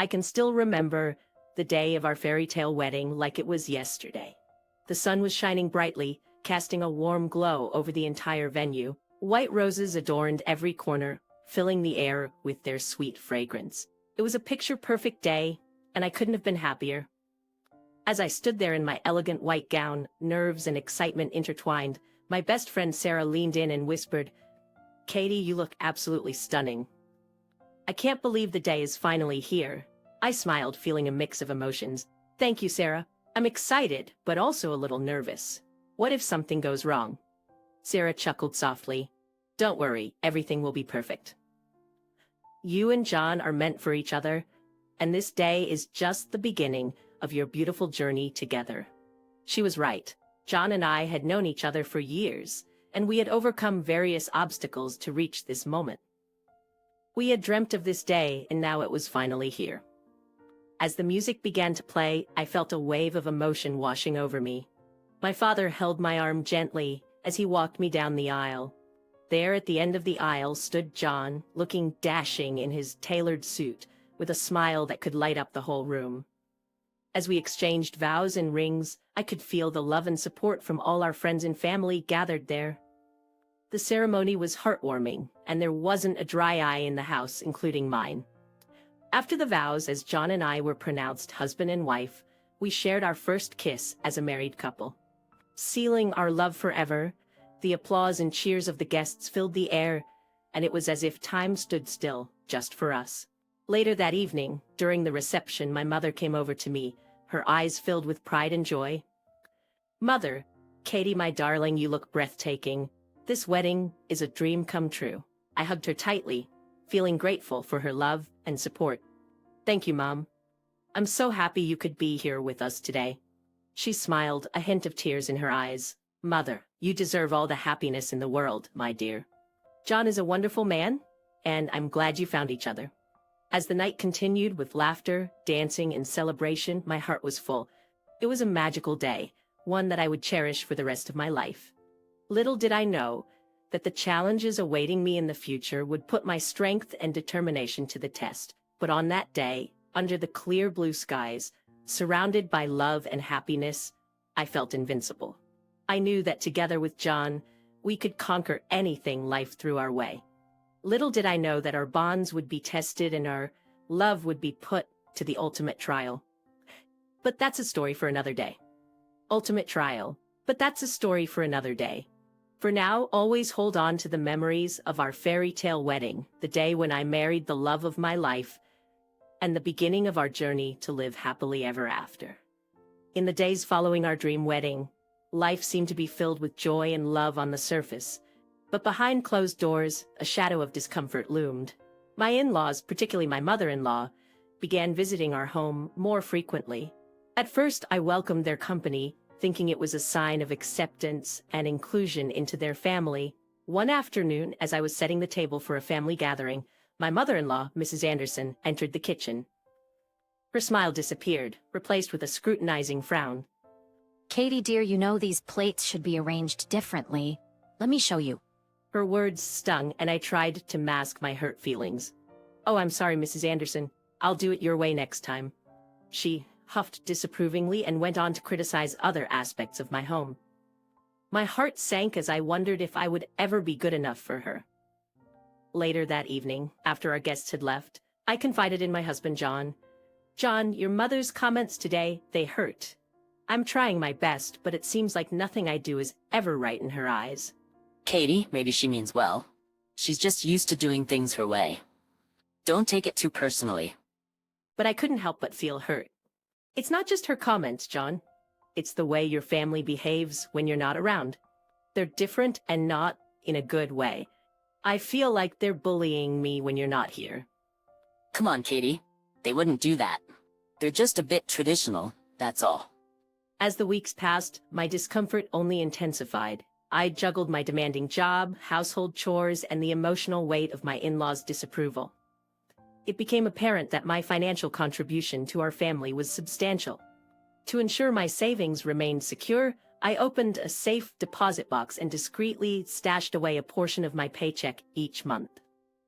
I can still remember the day of our fairy tale wedding like it was yesterday. The sun was shining brightly, casting a warm glow over the entire venue. White roses adorned every corner, filling the air with their sweet fragrance. It was a picture-perfect day, and I couldn't have been happier. As I stood there in my elegant white gown, nerves and excitement intertwined, my best friend Sarah leaned in and whispered, "Katie, you look absolutely stunning." I can't believe the day is finally here. I smiled, feeling a mix of emotions. Thank you, Sarah. I'm excited, but also a little nervous. What if something goes wrong? Sarah chuckled softly. Don't worry, everything will be perfect. You and John are meant for each other, and this day is just the beginning of your beautiful journey together. She was right. John and I had known each other for years, and we had overcome various obstacles to reach this moment. We had dreamt of this day, and now it was finally here. As the music began to play, I felt a wave of emotion washing over me. My father held my arm gently as he walked me down the aisle. There at the end of the aisle stood John, looking dashing in his tailored suit, with a smile that could light up the whole room. As we exchanged vows and rings, I could feel the love and support from all our friends and family gathered there. The ceremony was heartwarming, and there wasn't a dry eye in the house, including mine. After the vows, as John and I were pronounced husband and wife, we shared our first kiss as a married couple. Sealing our love forever, the applause and cheers of the guests filled the air, and it was as if time stood still, just for us. Later that evening, during the reception, my mother came over to me, her eyes filled with pride and joy. Mother, Katie, my darling, you look breathtaking. This wedding is a dream come true. I hugged her tightly, feeling grateful for her love and support. Thank you, Mom. I'm so happy you could be here with us today. She smiled, a hint of tears in her eyes. Mother, you deserve all the happiness in the world, my dear. John is a wonderful man, and I'm glad you found each other. As the night continued with laughter, dancing, and celebration, my heart was full. It was a magical day, one that I would cherish for the rest of my life. Little did I know that the challenges awaiting me in the future would put my strength and determination to the test. But on that day, under the clear blue skies, surrounded by love and happiness, I felt invincible. I knew that together with John, we could conquer anything life threw our way. Little did I know that our bonds would be tested and our love would be put to the ultimate trial. But that's a story for another day. Ultimate trial. But that's a story for another day. For now, always hold on to the memories of our fairy tale wedding, the day when I married the love of my life, and the beginning of our journey to live happily ever after. In the days following our dream wedding, life seemed to be filled with joy and love on the surface, but behind closed doors, a shadow of discomfort loomed. My in-laws, particularly my mother-in-law, began visiting our home more frequently. At first, I welcomed their company, thinking it was a sign of acceptance and inclusion into their family. One afternoon, as I was setting the table for a family gathering, my mother-in-law, Mrs. Anderson, entered the kitchen. Her smile disappeared, replaced with a scrutinizing frown. Katie, dear, you know these plates should be arranged differently. Let me show you. Her words stung, and I tried to mask my hurt feelings. Oh, I'm sorry, Mrs. Anderson. I'll do it your way next time. She huffed disapprovingly and went on to criticize other aspects of my home. My heart sank as I wondered if I would ever be good enough for her. Later that evening, after our guests had left, I confided in my husband, John. John, your mother's comments today, they hurt. I'm trying my best, but it seems like nothing I do is ever right in her eyes. Katie, maybe she means well. She's just used to doing things her way. Don't take it too personally. But I couldn't help but feel hurt. It's not just her comments, John. It's the way your family behaves when you're not around. They're different and not in a good way. I feel like they're bullying me when you're not here. Come on, Katie. They wouldn't do that. They're just a bit traditional, that's all. As the weeks passed, my discomfort only intensified. I juggled my demanding job, household chores, and the emotional weight of my in-laws' disapproval. It became apparent that my financial contribution to our family was substantial. To ensure my savings remained secure, I opened a safe deposit box and discreetly stashed away a portion of my paycheck each month.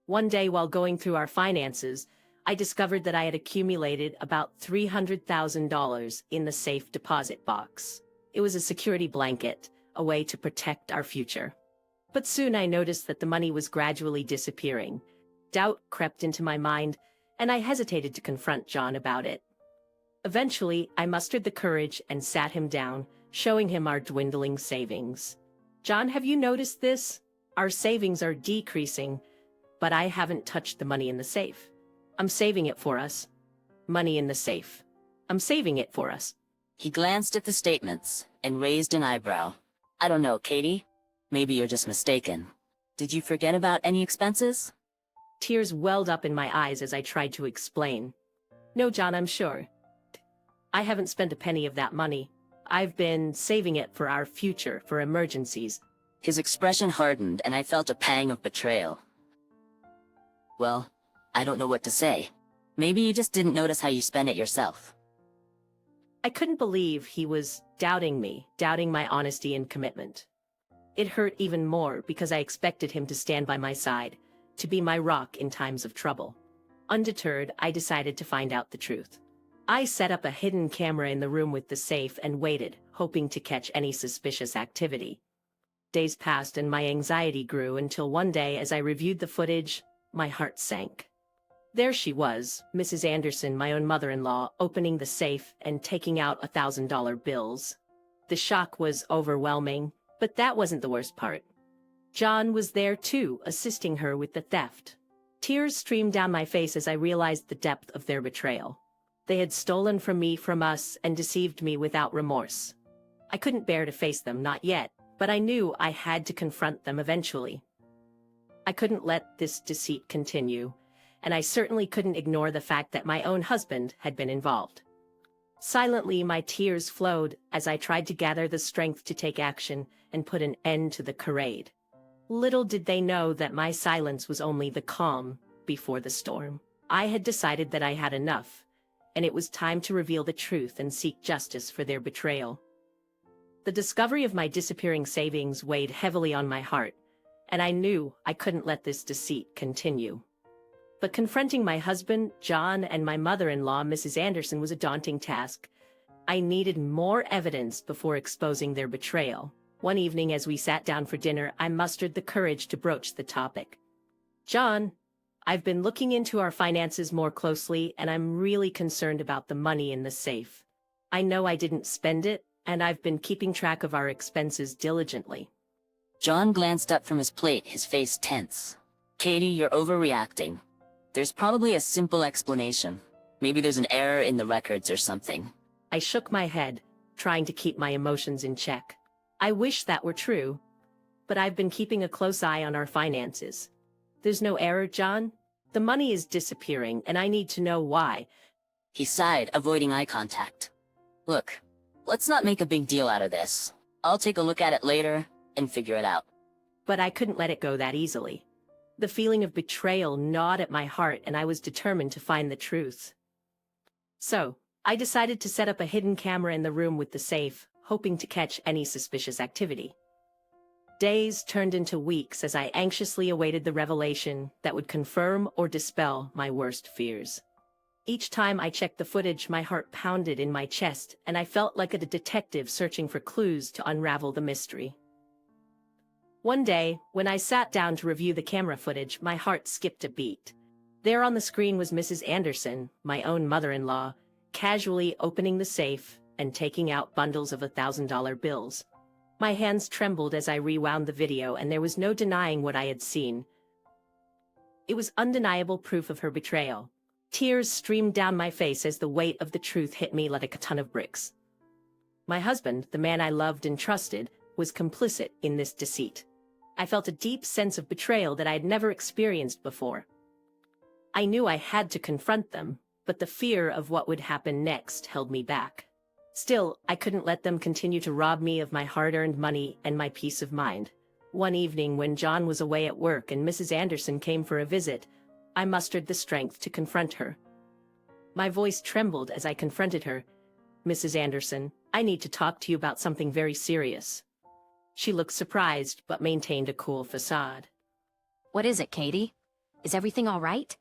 One day, while going through our finances, I discovered that I had accumulated about $300,000 in the safe deposit box. It was a security blanket, a way to protect our future. But soon I noticed that the money was gradually disappearing. Doubt crept into my mind, and I hesitated to confront John about it. Eventually, I mustered the courage and sat him down, showing him our dwindling savings. John, have you noticed this? Our savings are decreasing, but I haven't touched the money in the safe. I'm saving it for us. Money in the safe. I'm saving it for us. He glanced at the statements and raised an eyebrow. I don't know, Katie. Maybe you're just mistaken. Did you forget about any expenses? Tears welled up in my eyes as I tried to explain. No, John, I'm sure. I haven't spent a penny of that money. I've been saving it for our future, for emergencies. His expression hardened and I felt a pang of betrayal. Well, I don't know what to say. Maybe you just didn't notice how you spent it yourself. I couldn't believe he was doubting me, doubting my honesty and commitment. It hurt even more because I expected him to stand by my side, to be my rock in times of trouble. Undeterred, I decided to find out the truth. I set up a hidden camera in the room with the safe and waited, hoping to catch any suspicious activity. Days passed and my anxiety grew until one day, as I reviewed the footage, my heart sank. There she was, Mrs. Anderson, my own mother-in-law, opening the safe and taking out $1,000 bills. The shock was overwhelming, but that wasn't the worst part. John was there too, assisting her with the theft. Tears streamed down my face as I realized the depth of their betrayal. They had stolen from me, from us, and deceived me without remorse. I couldn't bear to face them, not yet, but I knew I had to confront them eventually. I couldn't let this deceit continue, and I certainly couldn't ignore the fact that my own husband had been involved. Silently, my tears flowed as I tried to gather the strength to take action and put an end to the charade. Little did they know that my silence was only the calm before the storm. I had decided that I had enough, and it was time to reveal the truth and seek justice for their betrayal. The discovery of my disappearing savings weighed heavily on my heart, and I knew I couldn't let this deceit continue. But confronting my husband, John, and my mother-in-law, Mrs. Anderson, was a daunting task. I needed more evidence before exposing their betrayal. One evening, as we sat down for dinner, I mustered the courage to broach the topic. John, I've been looking into our finances more closely, and I'm really concerned about the money in the safe. I know I didn't spend it, and I've been keeping track of our expenses diligently. John glanced up from his plate, his face tense. Katie, you're overreacting. There's probably a simple explanation. Maybe there's an error in the records or something. I shook my head, trying to keep my emotions in check. I wish that were true, but I've been keeping a close eye on our finances. There's no error, John. The money is disappearing, and I need to know why. He sighed, avoiding eye contact. Look, let's not make a big deal out of this. I'll take a look at it later and figure it out. But I couldn't let it go that easily. The feeling of betrayal gnawed at my heart, and I was determined to find the truth. So, I decided to set up a hidden camera in the room with the safe, hoping to catch any suspicious activity. Days turned into weeks as I anxiously awaited the revelation that would confirm or dispel my worst fears. Each time I checked the footage, my heart pounded in my chest, and I felt like a detective searching for clues to unravel the mystery. One day, when I sat down to review the camera footage, my heart skipped a beat. There on the screen was Mrs. Anderson, my own mother-in-law, casually opening the safe and taking out bundles of $1,000 bills. My hands trembled as I rewound the video, and there was no denying what I had seen. It was undeniable proof of her betrayal. Tears streamed down my face as the weight of the truth hit me like a ton of bricks. My husband, the man I loved and trusted, was complicit in this deceit. I felt a deep sense of betrayal that I had never experienced before. I knew I had to confront them, but the fear of what would happen next held me back. Still, I couldn't let them continue to rob me of my hard-earned money and my peace of mind. One evening, when John was away at work and Mrs. Anderson came for a visit, I mustered the strength to confront her. My voice trembled as I confronted her. "Mrs. Anderson, I need to talk to you about something very serious." She looked surprised, but maintained a cool facade. What is it, Katie? Is everything all right?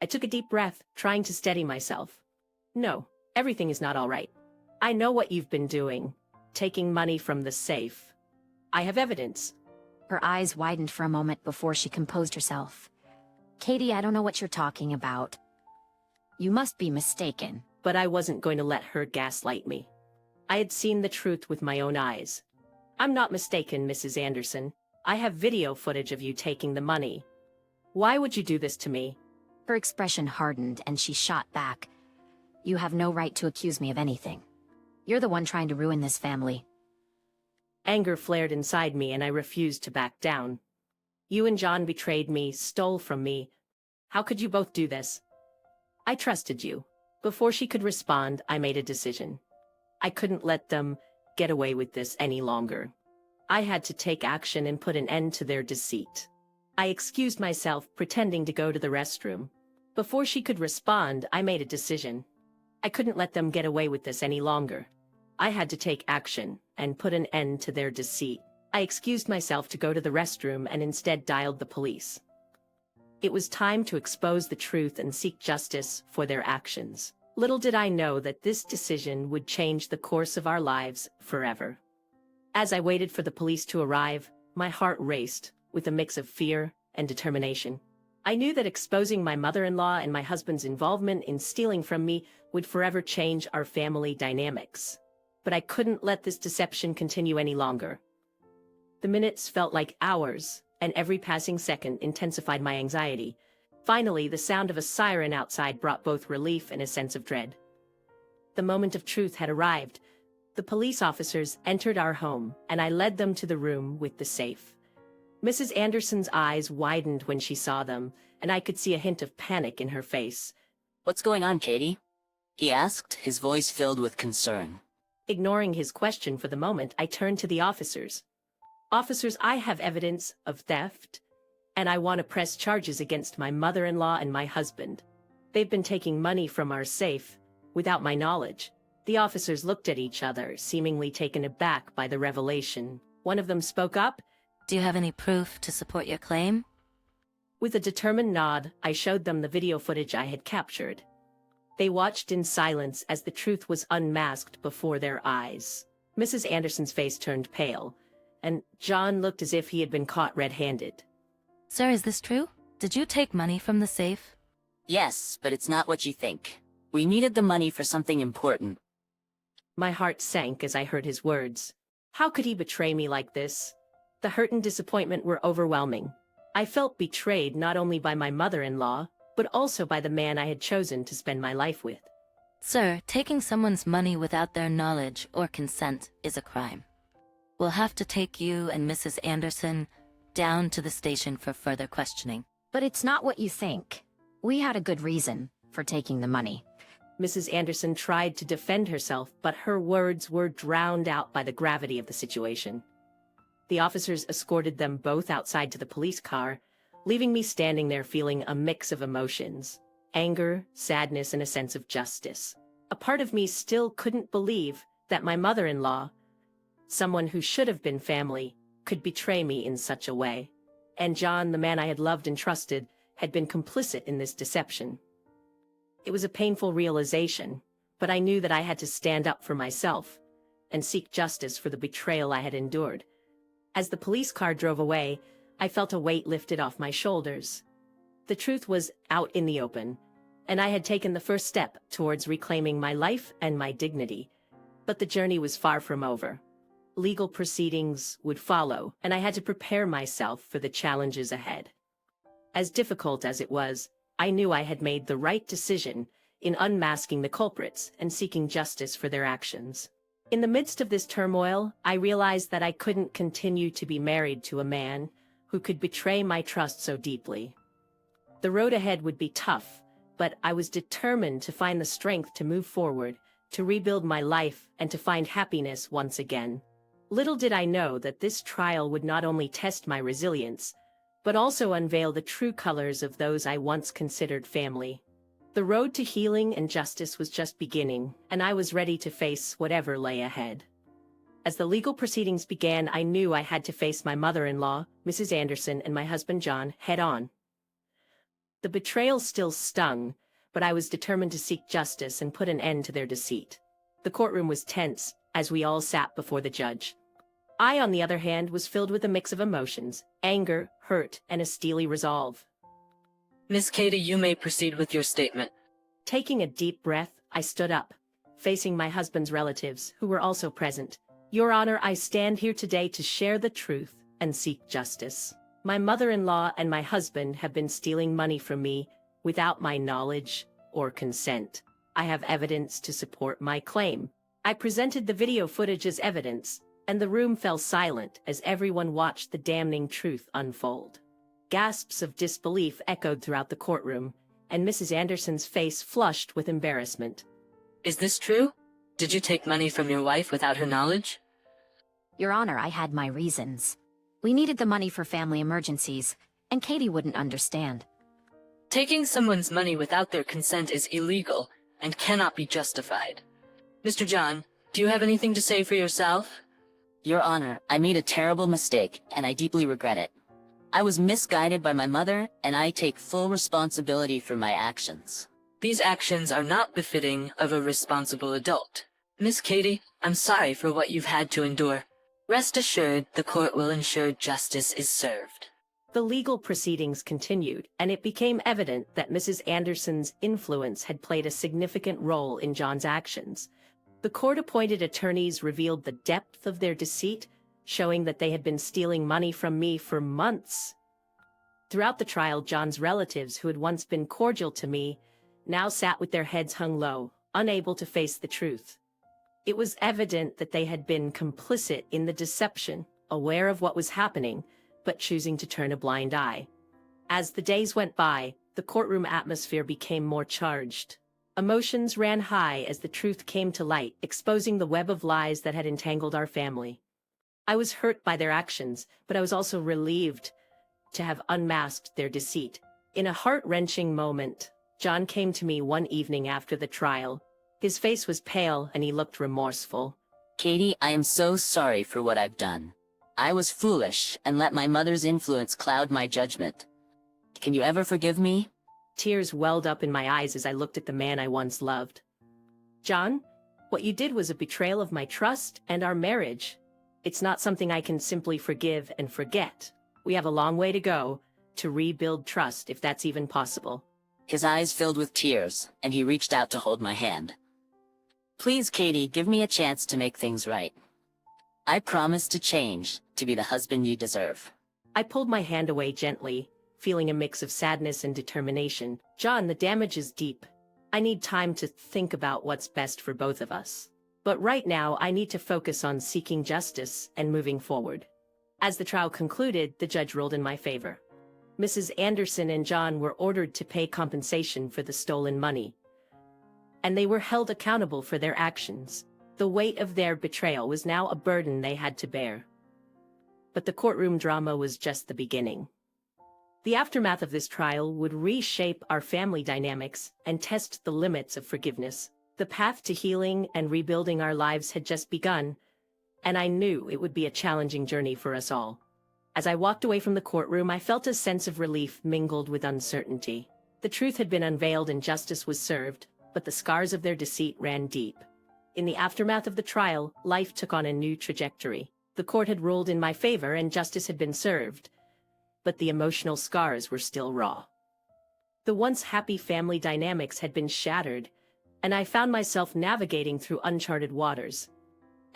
I took a deep breath, trying to steady myself. No, everything is not all right. I know what you've been doing. Taking money from the safe. I have evidence. Her eyes widened for a moment before she composed herself. Katie, I don't know what you're talking about. You must be mistaken. But I wasn't going to let her gaslight me. I had seen the truth with my own eyes. I'm not mistaken, Mrs. Anderson. I have video footage of you taking the money. Why would you do this to me? Her expression hardened and she shot back. You have no right to accuse me of anything. You're the one trying to ruin this family. Anger flared inside me and I refused to back down. You and John betrayed me, stole from me. How could you both do this? I trusted you. Before she could respond, I made a decision. I couldn't let them get away with this any longer. I had to take action and put an end to their deceit. I excused myself, pretending to go to the restroom. Before she could respond, I made a decision. I couldn't let them get away with this any longer. I had to take action and put an end to their deceit. I excused myself to go to the restroom and instead dialed the police. It was time to expose the truth and seek justice for their actions. Little did I know that this decision would change the course of our lives forever. As I waited for the police to arrive, my heart raced with a mix of fear and determination. I knew that exposing my mother-in-law and my husband's involvement in stealing from me would forever change our family dynamics. But I couldn't let this deception continue any longer. The minutes felt like hours, and every passing second intensified my anxiety. Finally, the sound of a siren outside brought both relief and a sense of dread. The moment of truth had arrived. The police officers entered our home, and I led them to the room with the safe. Mrs. Anderson's eyes widened when she saw them, and I could see a hint of panic in her face. What's going on, Katie? He asked, his voice filled with concern. Ignoring his question for the moment, I turned to the officers. Officers, I have evidence of theft, and I want to press charges against my mother-in-law and my husband. They've been taking money from our safe without my knowledge. The officers looked at each other, seemingly taken aback by the revelation. One of them spoke up. Do you have any proof to support your claim? With a determined nod, I showed them the video footage I had captured. They watched in silence as the truth was unmasked before their eyes. Mrs. Anderson's face turned pale, and John looked as if he had been caught red-handed. Sir, is this true? Did you take money from the safe? Yes, but it's not what you think. We needed the money for something important. My heart sank as I heard his words. How could he betray me like this? The hurt and disappointment were overwhelming. I felt betrayed not only by my mother-in-law, but also by the man I had chosen to spend my life with. Sir, taking someone's money without their knowledge or consent is a crime. We'll have to take you and Mrs. Anderson down to the station for further questioning. But it's not what you think. We had a good reason for taking the money. Mrs. Anderson tried to defend herself, but her words were drowned out by the gravity of the situation. The officers escorted them both outside to the police car, leaving me standing there feeling a mix of emotions: anger, sadness, and a sense of justice. A part of me still couldn't believe that my mother-in-law, someone who should have been family, could betray me in such a way. And John, the man I had loved and trusted, had been complicit in this deception. It was a painful realization, but I knew that I had to stand up for myself and seek justice for the betrayal I had endured. As the police car drove away, I felt a weight lifted off my shoulders. The truth was out in the open, and I had taken the first step towards reclaiming my life and my dignity. But the journey was far from over. Legal proceedings would follow, and I had to prepare myself for the challenges ahead. As difficult as it was, I knew I had made the right decision in unmasking the culprits and seeking justice for their actions. In the midst of this turmoil, I realized that I couldn't continue to be married to a man who could betray my trust so deeply. The road ahead would be tough, but I was determined to find the strength to move forward, to rebuild my life, and to find happiness once again. Little did I know that this trial would not only test my resilience, but also unveil the true colors of those I once considered family. The road to healing and justice was just beginning, and I was ready to face whatever lay ahead. As the legal proceedings began, I knew I had to face my mother-in-law, Mrs. Anderson, and my husband John head-on. The betrayal still stung, but I was determined to seek justice and put an end to their deceit. The courtroom was tense as we all sat before the judge. I, on the other hand, was filled with a mix of emotions, anger, hurt, and a steely resolve. Miss Katie, you may proceed with your statement. Taking a deep breath, I stood up, facing my husband's relatives, who were also present. Your Honor, I stand here today to share the truth and seek justice. My mother-in-law and my husband have been stealing money from me without my knowledge or consent. I have evidence to support my claim. I presented the video footage as evidence, and the room fell silent as everyone watched the damning truth unfold. Gasps of disbelief echoed throughout the courtroom, and Mrs. Anderson's face flushed with embarrassment. Is this true? Did you take money from your wife without her knowledge? Your Honor, I had my reasons. We needed the money for family emergencies, and Katie wouldn't understand. Taking someone's money without their consent is illegal and cannot be justified. Mr. John, do you have anything to say for yourself? Your Honor, I made a terrible mistake, and I deeply regret it. I was misguided by my mother, and I take full responsibility for my actions. These actions are not befitting of a responsible adult. Miss Katie, I'm sorry for what you've had to endure. Rest assured, the court will ensure justice is served. The legal proceedings continued, and it became evident that Mrs. Anderson's influence had played a significant role in John's actions. The court-appointed attorneys revealed the depth of their deceit, showing that they had been stealing money from me for months. Throughout the trial, John's relatives, who had once been cordial to me, now sat with their heads hung low, unable to face the truth. It was evident that they had been complicit in the deception, aware of what was happening, but choosing to turn a blind eye. As the days went by, the courtroom atmosphere became more charged. Emotions ran high as the truth came to light, exposing the web of lies that had entangled our family. I was hurt by their actions, but I was also relieved to have unmasked their deceit. In a heart-wrenching moment, John came to me one evening after the trial. His face was pale and he looked remorseful. Katie, I am so sorry for what I've done. I was foolish and let my mother's influence cloud my judgment. Can you ever forgive me? Tears welled up in my eyes as I looked at the man I once loved. John, what you did was a betrayal of my trust and our marriage. It's not something I can simply forgive and forget. We have a long way to go to rebuild trust, if that's even possible. His eyes filled with tears, and he reached out to hold my hand. Please, Katie, give me a chance to make things right. I promise to change, to be the husband you deserve. I pulled my hand away gently, feeling a mix of sadness and determination. John, the damage is deep. I need time to think about what's best for both of us. But right now, I need to focus on seeking justice and moving forward. As the trial concluded, the judge ruled in my favor. Mrs. Anderson and John were ordered to pay compensation for the stolen money, and they were held accountable for their actions. The weight of their betrayal was now a burden they had to bear. But the courtroom drama was just the beginning. The aftermath of this trial would reshape our family dynamics and test the limits of forgiveness. The path to healing and rebuilding our lives had just begun, and I knew it would be a challenging journey for us all. As I walked away from the courtroom, I felt a sense of relief mingled with uncertainty. The truth had been unveiled and justice was served, but the scars of their deceit ran deep. In the aftermath of the trial, life took on a new trajectory. The court had ruled in my favor and justice had been served, but the emotional scars were still raw. The once happy family dynamics had been shattered, and I found myself navigating through uncharted waters.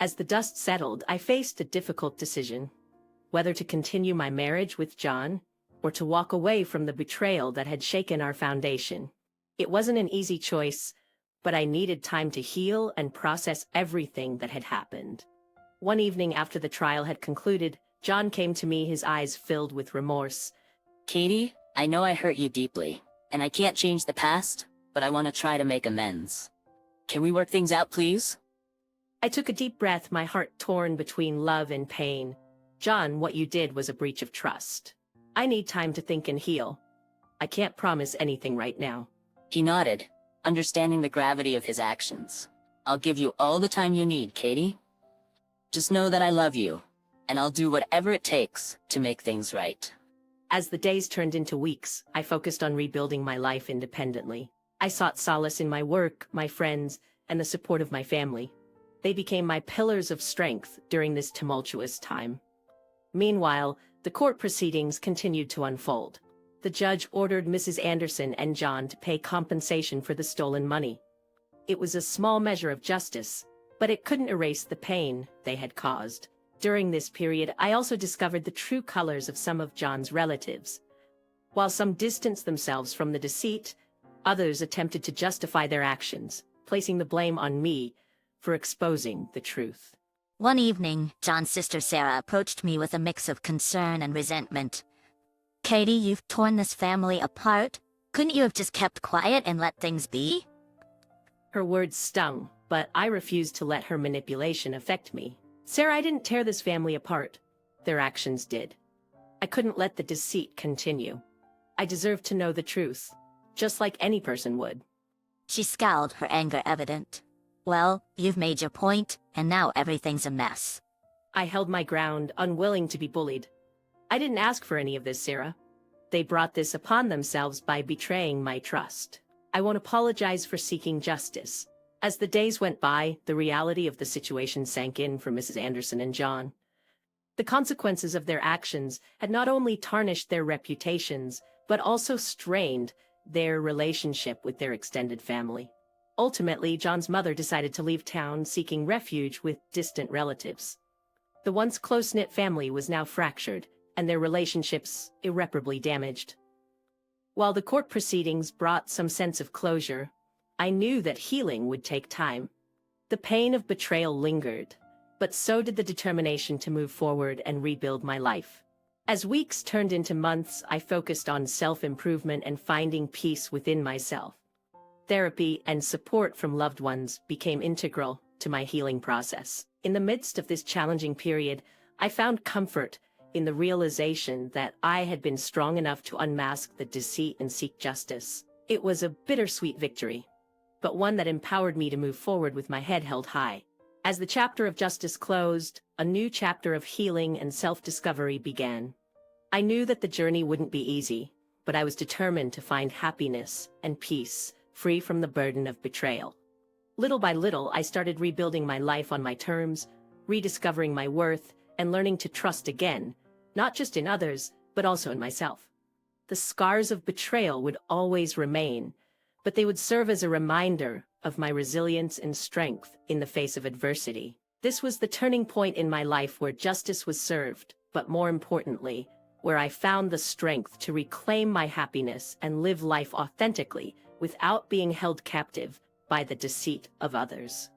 As the dust settled, I faced a difficult decision: whether to continue my marriage with John or to walk away from the betrayal that had shaken our foundation. It wasn't an easy choice, but I needed time to heal and process everything that had happened. One evening after the trial had concluded, John came to me, his eyes filled with remorse. Katie, I know I hurt you deeply, and I can't change the past, but I want to try to make amends. Can we work things out, please? I took a deep breath, my heart torn between love and pain. John, what you did was a breach of trust. I need time to think and heal. I can't promise anything right now. He nodded, understanding the gravity of his actions. I'll give you all the time you need, Katie. Just know that I love you, and I'll do whatever it takes to make things right. As the days turned into weeks, I focused on rebuilding my life independently. I sought solace in my work, my friends, and the support of my family. They became my pillars of strength during this tumultuous time. Meanwhile, the court proceedings continued to unfold. The judge ordered Mrs. Anderson and John to pay compensation for the stolen money. It was a small measure of justice, but it couldn't erase the pain they had caused. During this period, I also discovered the true colors of some of John's relatives. While some distanced themselves from the deceit, others attempted to justify their actions, placing the blame on me for exposing the truth. One evening, John's sister Sarah approached me with a mix of concern and resentment. "Katie, you've torn this family apart. Couldn't you have just kept quiet and let things be?" Her words stung, but I refused to let her manipulation affect me. "Sarah, I didn't tear this family apart. Their actions did. I couldn't let the deceit continue. I deserved to know the truth, just like any person would." She scowled, her anger evident. "Well, you've made your point, and now everything's a mess." I held my ground, unwilling to be bullied. "I didn't ask for any of this, Sarah. They brought this upon themselves by betraying my trust. I won't apologize for seeking justice." As the days went by, the reality of the situation sank in for Mrs. Anderson and John. The consequences of their actions had not only tarnished their reputations, but also strained their relationship with their extended family. Ultimately, John's mother decided to leave town, seeking refuge with distant relatives. The once close-knit family was now fractured, and their relationships irreparably damaged. While the court proceedings brought some sense of closure, I knew that healing would take time. The pain of betrayal lingered, but so did the determination to move forward and rebuild my life. As weeks turned into months, I focused on self-improvement and finding peace within myself. Therapy and support from loved ones became integral to my healing process. In the midst of this challenging period, I found comfort in the realization that I had been strong enough to unmask the deceit and seek justice. It was a bittersweet victory, but one that empowered me to move forward with my head held high. As the chapter of justice closed, a new chapter of healing and self-discovery began. I knew that the journey wouldn't be easy, but I was determined to find happiness and peace, free from the burden of betrayal. Little by little, I started rebuilding my life on my terms, rediscovering my worth, and learning to trust again, not just in others, but also in myself. The scars of betrayal would always remain, but they would serve as a reminder of my resilience and strength in the face of adversity. This was the turning point in my life where justice was served, but more importantly, where I found the strength to reclaim my happiness and live life authentically without being held captive by the deceit of others.